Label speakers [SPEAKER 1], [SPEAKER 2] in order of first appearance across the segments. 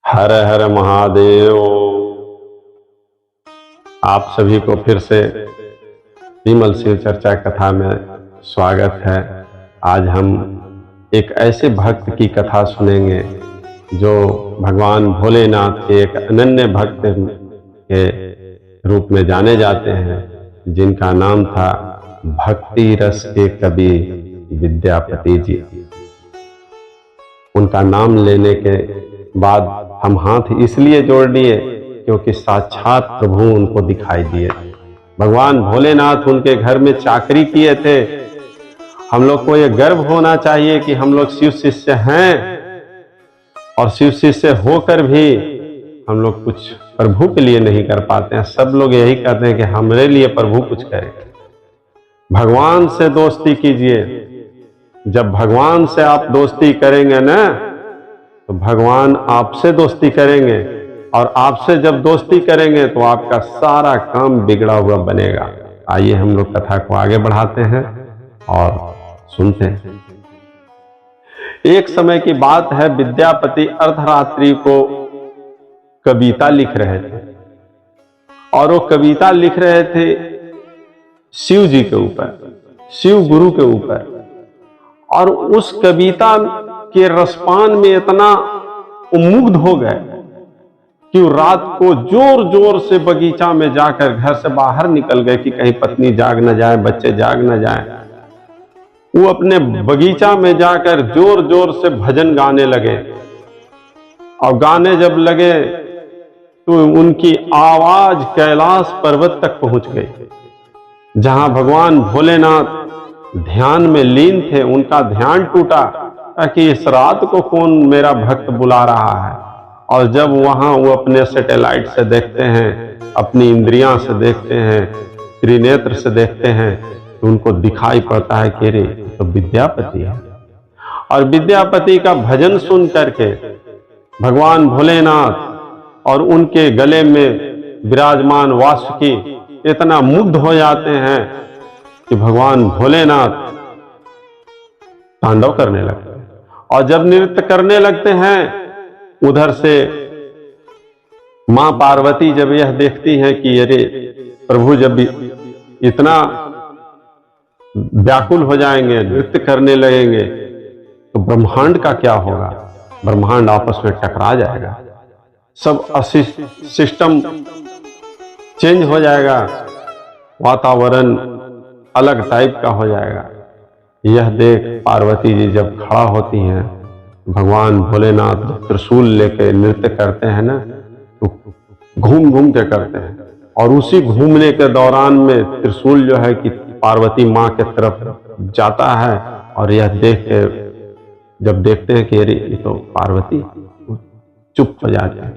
[SPEAKER 1] हर हर महादेव। आप सभी को फिर से विमल शिव चर्चा कथा में स्वागत है। आज हम एक ऐसे भक्त की कथा सुनेंगे जो भगवान भोलेनाथ के एक अनन्य भक्त के रूप में जाने जाते हैं, जिनका नाम था भक्ति रस के कवि विद्यापति जी। उनका नाम लेने के बाद हम हाथ इसलिए जोड़ लिए क्योंकि साक्षात प्रभु उनको दिखाई दिए। भगवान भोलेनाथ उनके घर में चाकरी किए थे। हम लोग को यह गर्व होना चाहिए कि हम लोग शिव शिष्य हैं, और शिव शिष्य होकर भी हम लोग कुछ प्रभु के लिए नहीं कर पाते हैं। सब लोग यही कहते हैं कि हमारे लिए प्रभु कुछ करे। भगवान से दोस्ती कीजिए। जब भगवान से आप दोस्ती करेंगे ना, तो भगवान आपसे दोस्ती करेंगे, और आपसे जब दोस्ती करेंगे तो आपका सारा काम बिगड़ा हुआ बनेगा। आइए हम लोग कथा को आगे बढ़ाते हैं और सुनते हैं। एक समय की बात है, विद्यापति अर्धरात्रि को कविता लिख रहे थे, और वो कविता लिख रहे थे शिव जी के ऊपर, शिव गुरु के ऊपर। और उस कविता के रसपान में इतना उन्मुग्ध हो गए कि रात को जोर जोर से बगीचा में जाकर घर से बाहर निकल गए कि कहीं पत्नी जाग न जाए, बच्चे जाग न जाए। वो अपने बगीचा में जाकर जोर जोर से भजन गाने लगे, और गाने जब लगे तो उनकी आवाज कैलाश पर्वत तक पहुंच गई, जहां भगवान भोलेनाथ ध्यान में लीन थे। उनका ध्यान टूटा कि इस रात को कौन मेरा भक्त बुला रहा है। और जब वहां वो अपने सैटेलाइट से देखते हैं, अपनी इंद्रियां से देखते हैं, त्रिनेत्र से देखते हैं, तो उनको दिखाई पड़ता है कि रे तो विद्यापति है। और विद्यापति का भजन सुन करके भगवान भोलेनाथ और उनके गले में विराजमान वासुकी इतना मुग्ध हो जाते हैं कि भगवान भोलेनाथ तांडव करने लगते हैं। और जब नृत्य करने लगते हैं, उधर से मां पार्वती जब यह देखती हैं कि अरे प्रभु जब इतना व्याकुल हो जाएंगे, नृत्य करने लगेंगे, तो ब्रह्मांड का क्या होगा। ब्रह्मांड आपस में टकरा जाएगा, सब सिस्टम चेंज हो जाएगा, वातावरण अलग टाइप का हो जाएगा। यह देख पार्वती जी जब खड़ा होती हैं, भगवान भोलेनाथ त्रिशूल लेके नृत्य करते हैं ना, तो घूम घूम के करते हैं। और उसी घूमने के दौरान में त्रिशूल जो है कि पार्वती माँ के तरफ जाता है, और यह देख के जब देखते हैं कि अरे ये तो पार्वती, चुप हो जाते हैं।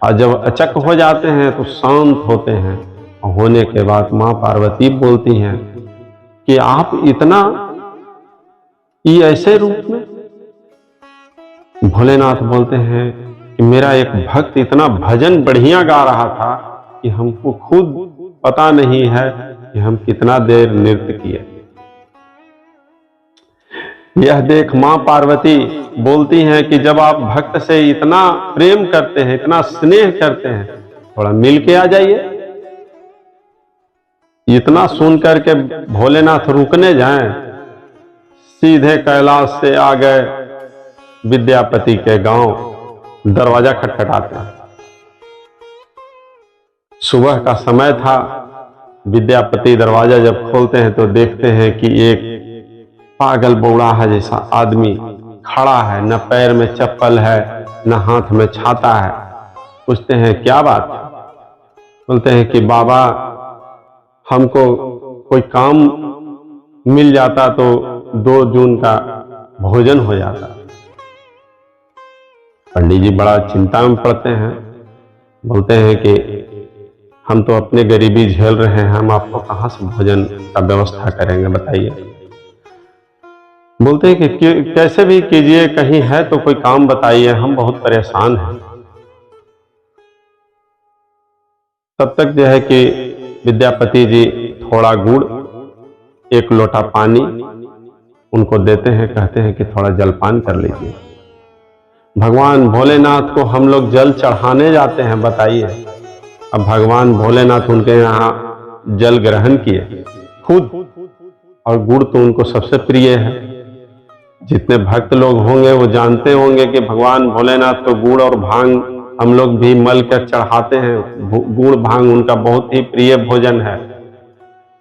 [SPEAKER 1] और जब अचक हो जाते हैं तो शांत होते हैं। और होने के बाद माँ पार्वती बोलती हैं कि आप इतना ये ऐसे रूप में। भोलेनाथ बोलते हैं कि मेरा एक भक्त इतना भजन बढ़िया गा रहा था कि हमको खुद पता नहीं है कि हम कितना देर नृत्य किए। यह देख मां पार्वती बोलती हैं कि जब आप भक्त से इतना प्रेम करते हैं, इतना स्नेह करते हैं, थोड़ा मिल के आ जाइए। इतना सुन करके भोलेनाथ रुकने जाएं, सीधे कैलाश से आ गए विद्यापति के गांव। दरवाजा खटखटाते हैं। सुबह का समय था। विद्यापति दरवाजा जब खोलते हैं तो देखते हैं कि एक पागल बौड़ाहा जैसा आदमी खड़ा है, न पैर में चप्पल है, न हाथ में छाता है। पूछते हैं क्या बात। बोलते हैं कि बाबा हमको कोई काम मिल जाता तो 2 जून का भोजन हो जाता। पंडित जी बड़ा चिंता में पड़ते हैं। बोलते हैं कि हम तो अपने गरीबी झेल रहे हैं, हम आपको कहां से भोजन का व्यवस्था करेंगे, बताइए। बोलते हैं कि कैसे भी कीजिए, कहीं है तो कोई काम बताइए, हम बहुत परेशान हैं। तब तक जो है कि विद्यापति जी थोड़ा गुड़, 1 लोटा पानी उनको देते हैं, कहते हैं कि थोड़ा जलपान कर लीजिए। भगवान भोलेनाथ को हम लोग जल चढ़ाने जाते हैं, बताइए। अब भगवान भोलेनाथ उनके यहाँ जल ग्रहण किए खुद, और गुड़ तो उनको सबसे प्रिय है। जितने भक्त लोग होंगे वो जानते होंगे कि भगवान भोलेनाथ को गुड़ और भांग हम लोग भी मल कर चढ़ाते हैं। गुड़ भांग उनका बहुत ही प्रिय भोजन है,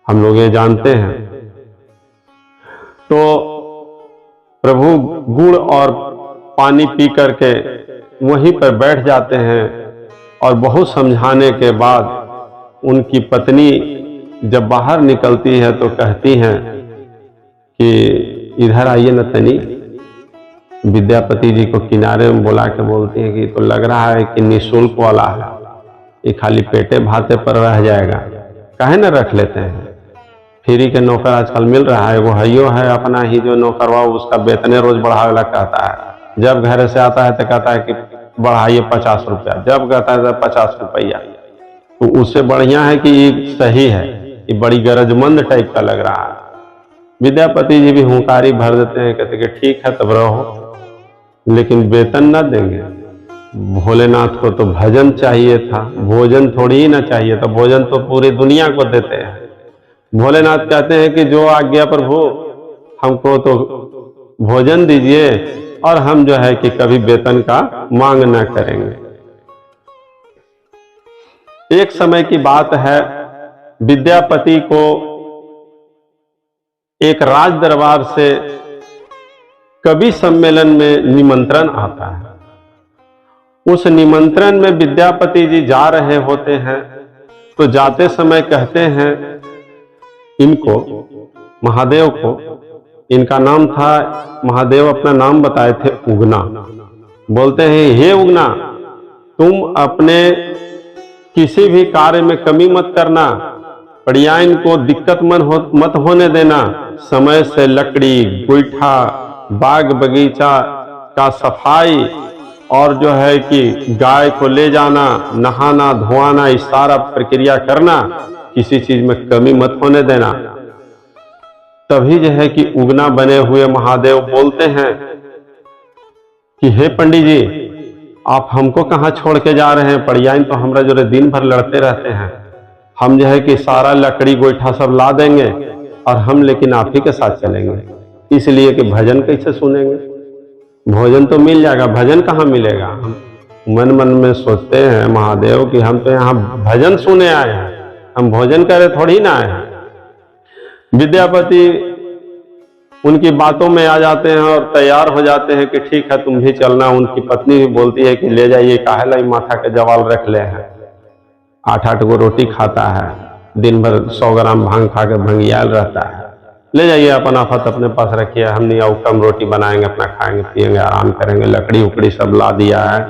[SPEAKER 1] हम लोग ये जानते हैं। तो प्रभु गुड़ और पानी पी करके वहीं पर बैठ जाते हैं, और बहुत समझाने के बाद उनकी पत्नी जब बाहर निकलती है तो कहती हैं कि इधर आइए न तनी। विद्यापति जी को किनारे में बुला के बोलती है कि तो लग रहा है कि निःशुल्क वाला है, ये खाली पेटे भाते पर रह जाएगा, काहे न रख लेते हैं। फ्री के नौकर आजकल मिल रहा है, वो हइयो है अपना ही जो नौकरवा, उसका वेतने रोज बढ़ावेला कहता है। जब घर से आता है तो कहता है कि बढ़ाइए 50 रुपया, जब कहता है 50 रुपया। तो उससे बढ़िया है कि ये सही है, ये बड़ी गरजमंद टाइप का लग रहा है। विद्यापति जी भी हुंकारी भर देते हैं, कहते कि ठीक है तब रहो, लेकिन वेतन ना देंगे। भोलेनाथ को तो भजन चाहिए था, भोजन थोड़ी ही ना चाहिए था। भोजन तो पूरी दुनिया को देते हैं। भोलेनाथ कहते हैं कि जो आज्ञा प्रभु, हमको तो भोजन दीजिए और हम जो है कि कभी वेतन का मांग ना करेंगे। एक समय की बात है, विद्यापति को एक राज दरबार से कवि सम्मेलन में निमंत्रण आता है। उस निमंत्रण में विद्यापति जी जा रहे होते हैं, तो जाते समय कहते हैं इनको, महादेव को, इनका नाम था, महादेव अपना नाम बताए थे उगना। बोलते हैं हे उगना, तुम अपने किसी भी कार्य में कमी मत करना, पर्यायन को दिक्कत मत होने देना। समय से लकड़ी, गोईठा, बाग बगीचा का सफाई, और जो है कि गाय को ले जाना, नहाना धोआना, इस सारा प्रक्रिया करना, किसी चीज में कमी मत होने देना। तभी जो है कि उगना बने हुए महादेव बोलते हैं कि हे पंडित जी, आप हमको कहाँ छोड़ के जा रहे हैं? पर्यायन तो हमरा जो दिन भर लड़ते रहते हैं। हम जो है कि सारा लकड़ी गोईठा सब ला देंगे और हम लेकिन आप ही के साथ चलेंगे, इसलिए कि भजन कैसे सुनेंगे? भोजन तो मिल जाएगा, भजन कहाँ मिलेगा? हम मन मन में सोचते हैं महादेव कि हम तो यहाँ भजन सुने आए हैं, हम भोजन करे थोड़ी ना आए हैं। विद्यापति उनकी बातों में आ जाते हैं और तैयार हो जाते हैं कि ठीक है तुम भी चलना। उनकी पत्नी भी बोलती है कि ले जाइए, काहे लाई माथा के जवाल रख ले हैं। 8-8 गो रोटी खाता है, दिन भर 100 ग्राम भांग खा के भंगियाल रहता है। ले जाइए अपन आफत अपने पास रखिए, हम नहीं और कम रोटी बनाएंगे, अपना खाएंगे पिएंगे आराम करेंगे। लकड़ी उकड़ी सब ला दिया है,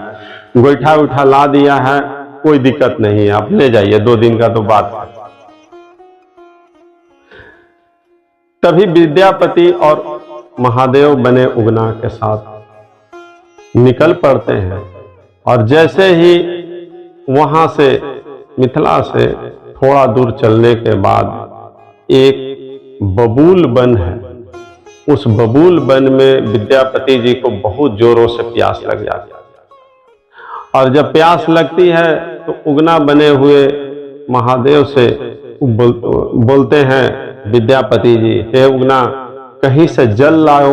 [SPEAKER 1] गोईठा उठा ला दिया है, कोई दिक्कत नहीं है, आप ले जाइए, 2 दिन का तो बात है। तभी विद्यापति और महादेव बने उगना के साथ निकल पड़ते हैं, और जैसे ही वहां से मिथिला से थोड़ा दूर चलने के बाद एक बबूल वन है। उस बबूल वन में विद्यापति जी को बहुत जोरों से प्यास लग जाती है, और जब प्यास लगती है तो उगना बने हुए महादेव से बोलते हैं विद्यापति जी, हे उगना, कहीं से जल लाओ,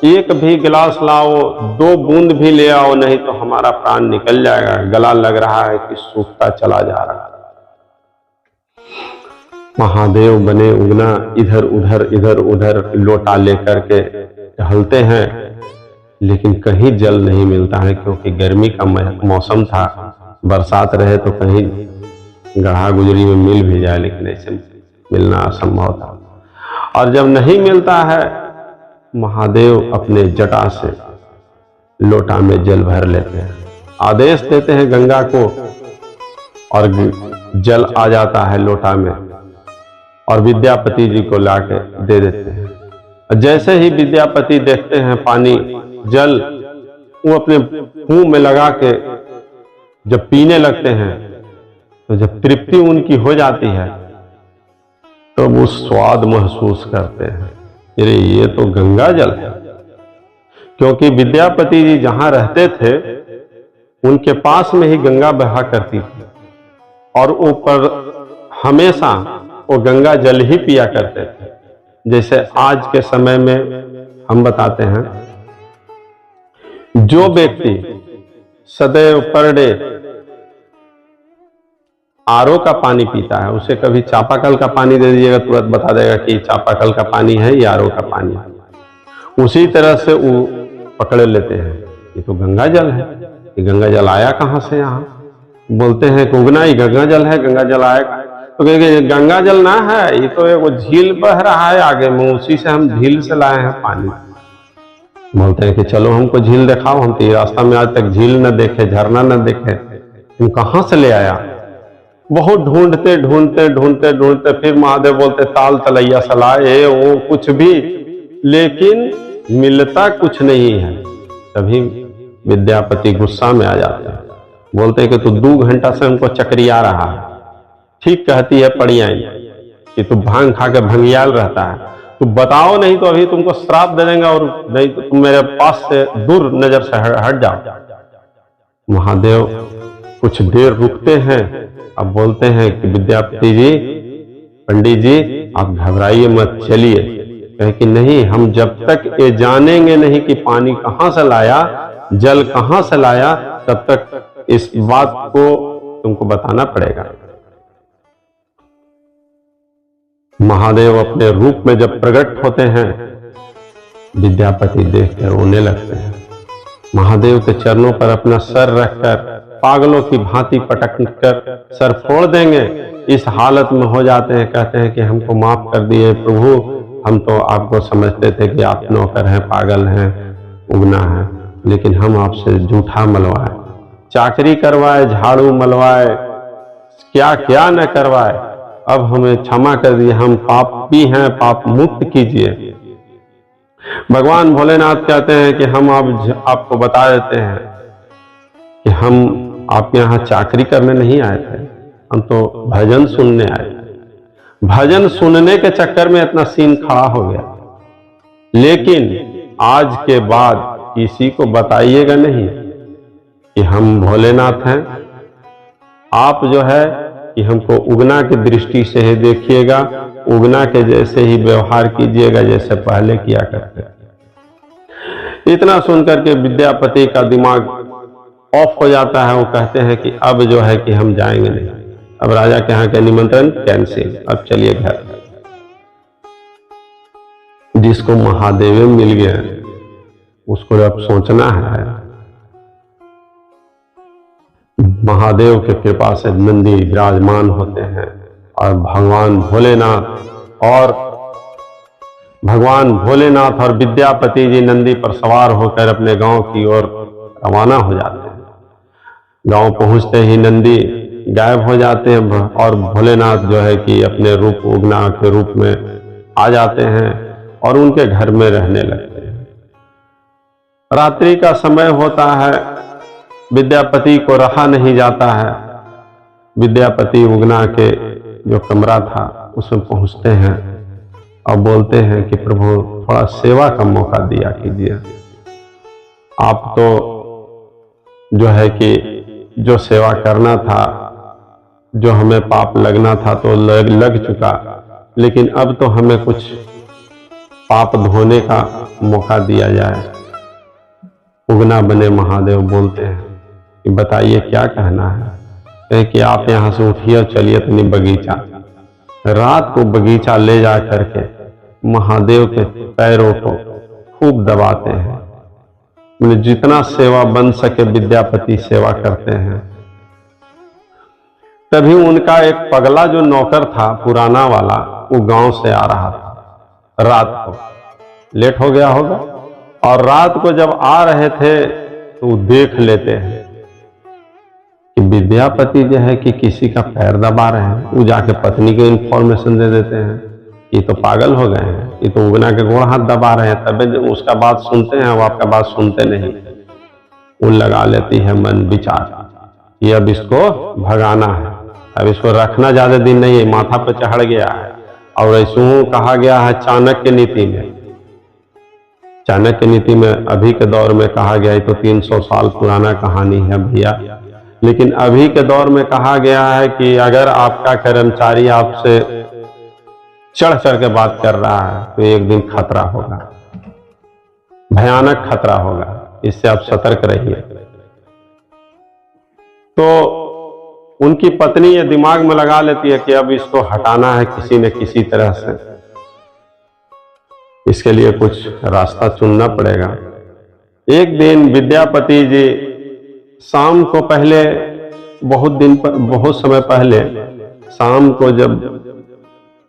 [SPEAKER 1] एक भी गिलास लाओ, 2 बूंद भी ले आओ, नहीं तो हमारा प्राण निकल जाएगा, गला लग रहा है कि सूखता चला जा रहा है। महादेव बने उगना इधर उधर लोटा लेकर के टहलते हैं, लेकिन कहीं जल नहीं मिलता है, क्योंकि गर्मी का मौसम था। बरसात रहे तो कहीं गढ़ा गुजरी में मिल भी जाए, लेकिन ऐसे मिलना असंभव था। और जब नहीं मिलता है, महादेव अपने जटा से लोटा में जल भर लेते हैं, आदेश देते हैं गंगा को, और जल आ जाता है लोटा में, और विद्यापति जी को लाके दे देते हैं। जैसे ही विद्यापति देखते हैं पानी जल, वो अपने मुंह में लगा के जब पीने लगते हैं, तो जब तृप्ति उनकी हो जाती है तो वो स्वाद महसूस करते हैं, अरे ये तो गंगा जल है, क्योंकि विद्यापति जी जहां रहते थे उनके पास में ही गंगा बहा करती थी और ऊपर हमेशा वो गंगा जल ही पिया करते थे। जैसे आज के समय में हम बताते हैं, जो व्यक्ति सदैव पर डे आरओ का पानी पीता है, उसे कभी चापाकल का पानी दे दीजिएगा तुरंत बता देगा कि चापाकल का पानी है या आरओ का पानी है। उसी तरह से वो पकड़ लेते हैं ये तो गंगा जल है, ये गंगा जल आया कहां से यहाँ। बोलते हैं कि उगना ही गंगा जल है, गंगा जल आएगा, तो कहेंगे गंगा जल ना है, ये तो एक झील बह रहा है आगे में, उसी से हम झील से लाए हैं पानी। बोलते हैं कि चलो हमको झील दिखाओ, हम तो रास्ता में आज तक झील न देखे, झरना न देखे, तुम कहां से ले आया। बहुत ढूंढते ढूंढते ढूंढते ढूंढते फिर महादेव बोलते ताल तलैया सलाए वो कुछ भी, लेकिन मिलता कुछ नहीं है। तभी विद्यापति गुस्सा में आ जाते हैं, बोलते हैं कि तू 2 घंटा से हमको चकरिया रहा है। ठीक कहती है पड़ियाई कि तू भांग खा के भंगियाल रहता है, तू बताओ नहीं तो अभी तुमको श्राप दे देंगे और नहीं तो तुम मेरे पास से दूर नजर से हट जाओ। महादेव कुछ देर रुकते हैं, अब बोलते हैं कि विद्यापति जी, पंडित जी आप घबराइए मत, चलिए। कहे कि नहीं, हम जब तक ये जानेंगे नहीं कि पानी कहां से लाया, जल कहां से लाया, तब तक इस बात को तुमको बताना पड़ेगा। महादेव अपने रूप में जब प्रकट होते हैं, विद्यापति देखकर रोने लगते हैं। महादेव के चरणों पर अपना सर रखकर पागलों की भांति पटक कर सर फोड़ देंगे, इस हालत में हो जाते हैं। कहते हैं कि हमको माफ कर दिए प्रभु, हम तो आपको समझते थे कि आप नौकर हैं, पागल हैं, उगना है, लेकिन हम आपसे झूठा मलवाए, चाकरी करवाए, झाड़ू मलवाए, क्या क्या न करवाए, अब हमें क्षमा कर दिए, हम पापी हैं, पाप मुक्त कीजिए। भगवान भोलेनाथ कहते हैं कि हम आपको बता देते हैं कि हम आपके यहाँ चाकरी करने नहीं आए थे, हम तो भजन सुनने आए थे। भजन सुनने के चक्कर में इतना सीन खड़ा हो गया, लेकिन आज के बाद किसी को बताइएगा नहीं कि हम भोलेनाथ हैं। आप जो है कि हमको उगना की दृष्टि से ही देखिएगा, उगना के जैसे ही व्यवहार कीजिएगा जैसे पहले किया करते। इतना सुनकर के विद्यापति का दिमाग ऑफ हो जाता है। वो कहते हैं कि अब जो है कि हम जाएंगे नहीं, अब राजा के यहाँ के निमंत्रण कैंसिल, अब चलिए घर। जिसको महादेव मिल गया उसको अब सोचना है। महादेव के कृपा से नंदी विराजमान होते हैं और भगवान भोलेनाथ और विद्यापति जी नंदी पर सवार होकर अपने गांव की ओर रवाना हो जाते हैं। गांव पहुंचते ही नंदी गायब हो जाते हैं और भोलेनाथ जो है कि अपने रूप उगना के रूप में आ जाते हैं और उनके घर में रहने लगते हैं। रात्रि का समय होता है, विद्यापति को रहा नहीं जाता है। विद्यापति उगना के जो कमरा था उसमें पहुंचते हैं और बोलते हैं कि प्रभु थोड़ा सेवा का मौका दिया कीजिए, आप तो जो है कि जो सेवा करना था, जो हमें पाप लगना था तो लग चुका, लेकिन अब तो हमें कुछ पाप धोने का मौका दिया जाए। उगना बने महादेव बोलते हैं कि बताइए क्या कहना है। कहे कि आप यहाँ से उठिए और चलिए अपनी बगीचा। रात को बगीचा ले जा करके महादेव के पैरों को खूब दबाते हैं। जितना सेवा बन सके विद्यापति सेवा करते हैं। तभी उनका एक पगला जो नौकर था पुराना वाला, वो गांव से आ रहा था। रात को लेट हो गया होगा और रात को जब आ रहे थे तो देख लेते हैं कि विद्यापति जो है कि किसी का पैर दबा रहे हैं। वो जाके पत्नी को इन्फॉर्मेशन दे देते हैं कि तो पागल हो गए हैं, ये तो उगना के गोड़ हाथ दबा रहे हैं। तभी उसका बात सुनते हैं, वो आपका बात सुनते नहीं। वो लगा लेती है मन विचार कि अब इसको भगाना है, अब इसको रखना ज्यादा दिन नहीं है, माथा पर चढ़ गया है। और ऐसे कहा गया है चाणक्य नीति में चाणक्य नीति में अभी के दौर में कहा गया है तो 300 साल पुराना कहानी है भैया, लेकिन अभी के दौर में कहा गया है कि अगर आपका कर्मचारी आपसे चढ़ चढ़ के बात कर रहा है तो एक दिन खतरा होगा, भयानक खतरा होगा, इससे आप सतर्क रहिए। तो उनकी पत्नी ये दिमाग में लगा लेती है कि अब इसको हटाना है किसी न किसी तरह से, इसके लिए कुछ रास्ता चुनना पड़ेगा। एक दिन विद्यापति जी शाम को पहले बहुत समय पहले शाम को जब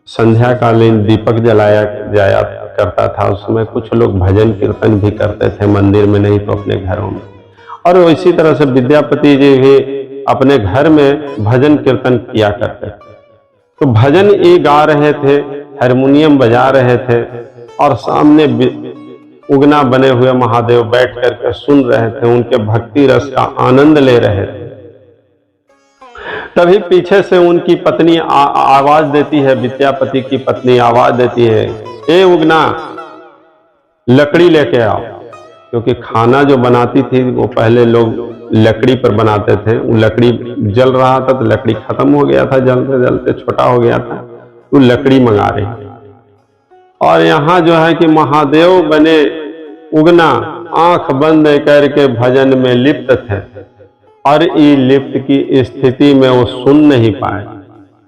[SPEAKER 1] संध्या कालीन दीपक जलाया जाया करता था, उसमें कुछ लोग भजन कीर्तन भी करते थे, मंदिर में नहीं तो अपने घरों में। और इसी तरह से विद्यापति जी भी अपने घर में भजन कीर्तन किया करते थे। तो भजन ये गा रहे थे, हारमोनियम बजा रहे थे और सामने उगना बने हुए महादेव बैठ करके सुन रहे थे, उनके भक्ति रस का आनंद ले रहे थे। तभी पीछे से उनकी पत्नी आवाज देती है, विद्यापति की पत्नी आवाज देती है, ए उगना लकड़ी लेके आओ। क्योंकि खाना जो बनाती थी वो पहले लोग लकड़ी पर बनाते थे, वो लकड़ी जल रहा था तो लकड़ी खत्म हो गया था, जलते जलते छोटा हो गया था, तो लकड़ी मंगा रही। और यहाँ जो है कि महादेव बने उगना आंख बंद करके भजन में लिप्त थे, और ये लिप्त की स्थिति में वो सुन नहीं पाए।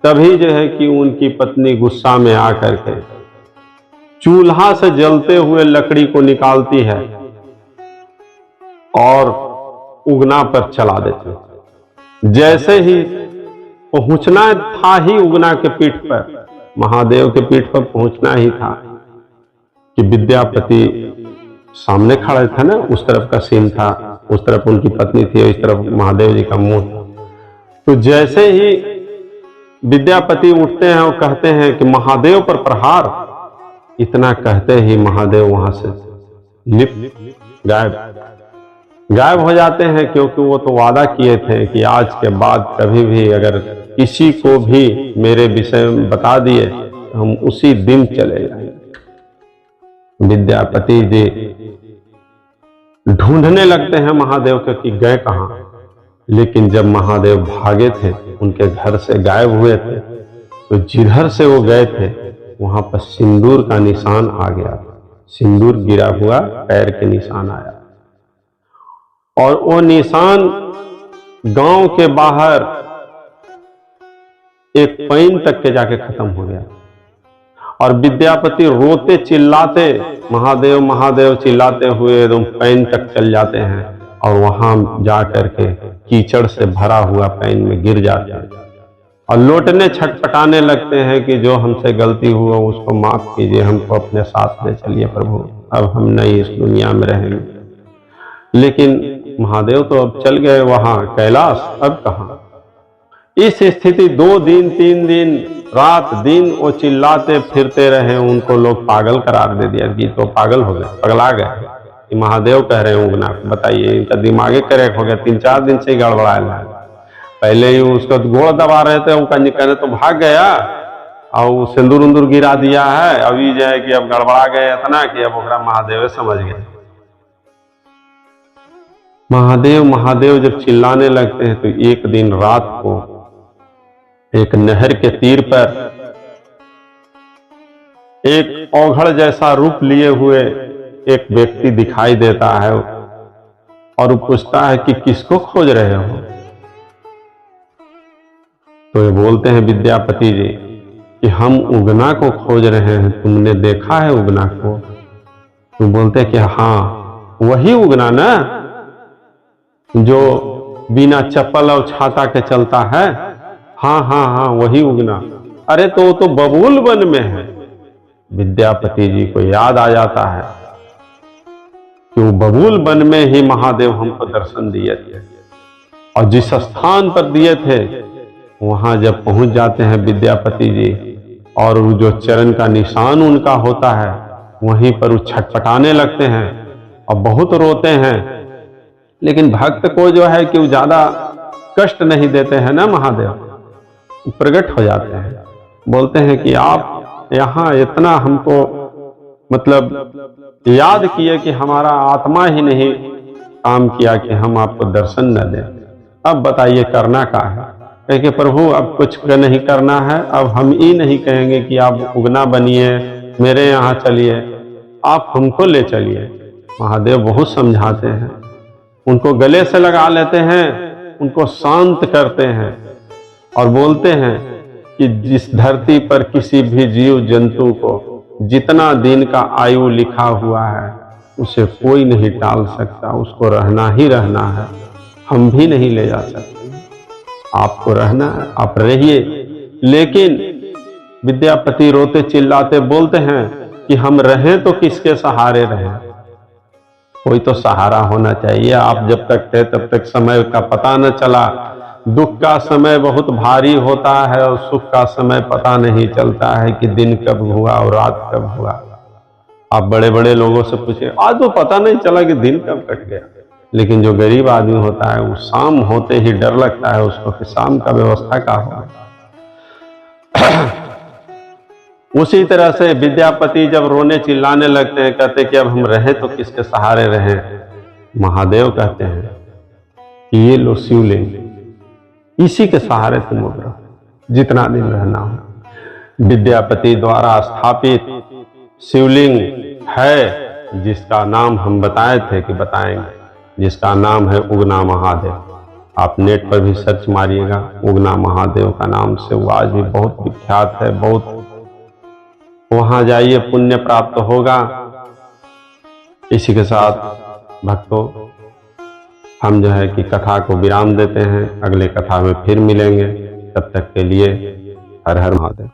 [SPEAKER 1] तभी जो है कि उनकी पत्नी गुस्सा में आकर के चूल्हा से जलते हुए लकड़ी को निकालती है और उगना पर चला देती। जैसे ही पहुंचना था ही उगना के पीठ पर, महादेव के पीठ पर पहुंचना ही था कि विद्यापति सामने खड़े थे ना, उस तरफ का सीन था, उस तरफ उनकी पत्नी थी, इस तरफ महादेव जी का मुंह था। तो जैसे ही विद्यापति उठते हैं और कहते हैं कि महादेव पर प्रहार, इतना कहते ही महादेव वहां से गायब हो जाते हैं। क्योंकि वो तो वादा किए थे कि आज के बाद कभी भी अगर किसी को भी मेरे विषय में बता दिए तो हम उसी दिन चले जाएंगे। विद्यापति जी ढूंढने लगते हैं महादेव के कि गए कहां, लेकिन जब महादेव भागे थे, उनके घर से गायब हुए थे, तो जिधर से वो गए थे वहां पर सिंदूर का निशान आ गया, सिंदूर गिरा हुआ पैर के निशान आया, और वो निशान गांव के बाहर एक पैन तक के जाके खत्म हो गया। और विद्यापति रोते चिल्लाते महादेव महादेव चिल्लाते हुए एकदम पैन तक चल जाते हैं, और वहां जा करके कीचड़ से भरा हुआ पैन में गिर जाते हैं और लौटने छटपटाने लगते हैं कि जो हमसे गलती हुआ उसको माफ कीजिए, हमको अपने साथ ले चलिए प्रभु, अब हम नहीं इस दुनिया में रहेंगे। लेकिन महादेव तो अब चल गए वहां कैलाश, अब कहां। इस स्थिति 2 दिन 3 दिन रात दिन वो चिल्लाते फिरते रहे, उनको लोग पागल करार दे दिया कि तो पागल हो गए, पगला गए। महादेव कह रहे हैं उगना, बताइए इनका दिमागे करेक्ट हो गया, 3-4 दिन से ही गड़बड़ाया है। पहले ही उसका गोड़ दबा रहे थे, उनका कहने तो भाग गया और सिंदूर उंदूर गिरा दिया है, अभी जो है कि अब गड़बड़ा गए इतना कि अब ओकरा महादेव समझ गए। महादेव महादेव जब चिल्लाने लगते हैं तो एक दिन रात को एक नहर के तीर पर एक औघड़ जैसा रूप लिए हुए एक व्यक्ति दिखाई देता है, और वो पूछता है कि किसको खोज रहे हो। तो ये बोलते हैं विद्यापति जी कि हम उगना को खोज रहे हैं, तुमने देखा है उगना को? तो बोलते हैं कि हाँ वही उगना ना जो बिना चप्पल और छाता के चलता है, हाँ हाँ हाँ वही उगना। अरे तो वो तो बबूल वन में है। विद्यापति जी को याद आ जाता है कि वो बबूल वन में ही महादेव हमको दर्शन दिए थे, और जिस स्थान पर दिए थे वहां जब पहुंच जाते हैं विद्यापति जी, और वो जो चरण का निशान उनका होता है वहीं पर वो छटपटाने लगते हैं और बहुत रोते हैं। लेकिन भक्त को जो है कि वो ज्यादा कष्ट नहीं देते हैं ना महादेव, प्रकट हो जाते हैं, बोलते हैं कि आप यहाँ इतना हमको मतलब याद किए कि हमारा आत्मा ही नहीं काम किया कि हम आपको दर्शन न दें। अब बताइए करना क्या है? कहे कि प्रभु अब कुछ नहीं करना है, अब हम ही नहीं कहेंगे कि आप उगना बनिए, मेरे यहाँ चलिए, आप हमको ले चलिए। महादेव बहुत समझाते हैं, उनको गले से लगा लेते हैं, उनको शांत करते हैं और बोलते हैं कि जिस धरती पर किसी भी जीव जंतु को जितना दिन का आयु लिखा हुआ है उसे कोई नहीं टाल सकता, उसको रहना ही रहना है। हम भी नहीं ले जा सकते, आपको रहना है, आप रहिए। लेकिन विद्यापति रोते चिल्लाते बोलते हैं कि हम रहें तो किसके सहारे रहें? कोई तो सहारा होना चाहिए। आप जब तक थे तब तक समय का पता न चला। दुख का समय बहुत भारी होता है और सुख का समय पता नहीं चलता है कि दिन कब हुआ और रात कब हुआ। आप बड़े बड़े लोगों से पूछे, आज तो पता नहीं चला कि दिन कब कट गया। लेकिन जो गरीब आदमी होता है वो शाम होते ही डर लगता है उसको कि शाम का व्यवस्था क्या होगा। उसी तरह से विद्यापति जब रोने चिल्लाने लगते हैं, कहते कि अब हम रहें तो किसके सहारे रहें? महादेव कहते हैं कि ये लो शिवलिंग, इसी के सहारे तुम उभरो जितना दिन रहना हो। विद्यापति द्वारा स्थापित शिवलिंग है जिसका नाम हम बताए थे कि बताएंगे, जिसका नाम है उगना महादेव। आप नेट पर भी सर्च मारिएगा उगना महादेव का नाम से, वो आज भी बहुत विख्यात है। बहुत वहां जाइए, पुण्य प्राप्त होगा। इसी के साथ भक्तों हम जो है कि कथा को विराम देते हैं, अगले कथा में फिर मिलेंगे। तब तक के लिए हर हर महादेव।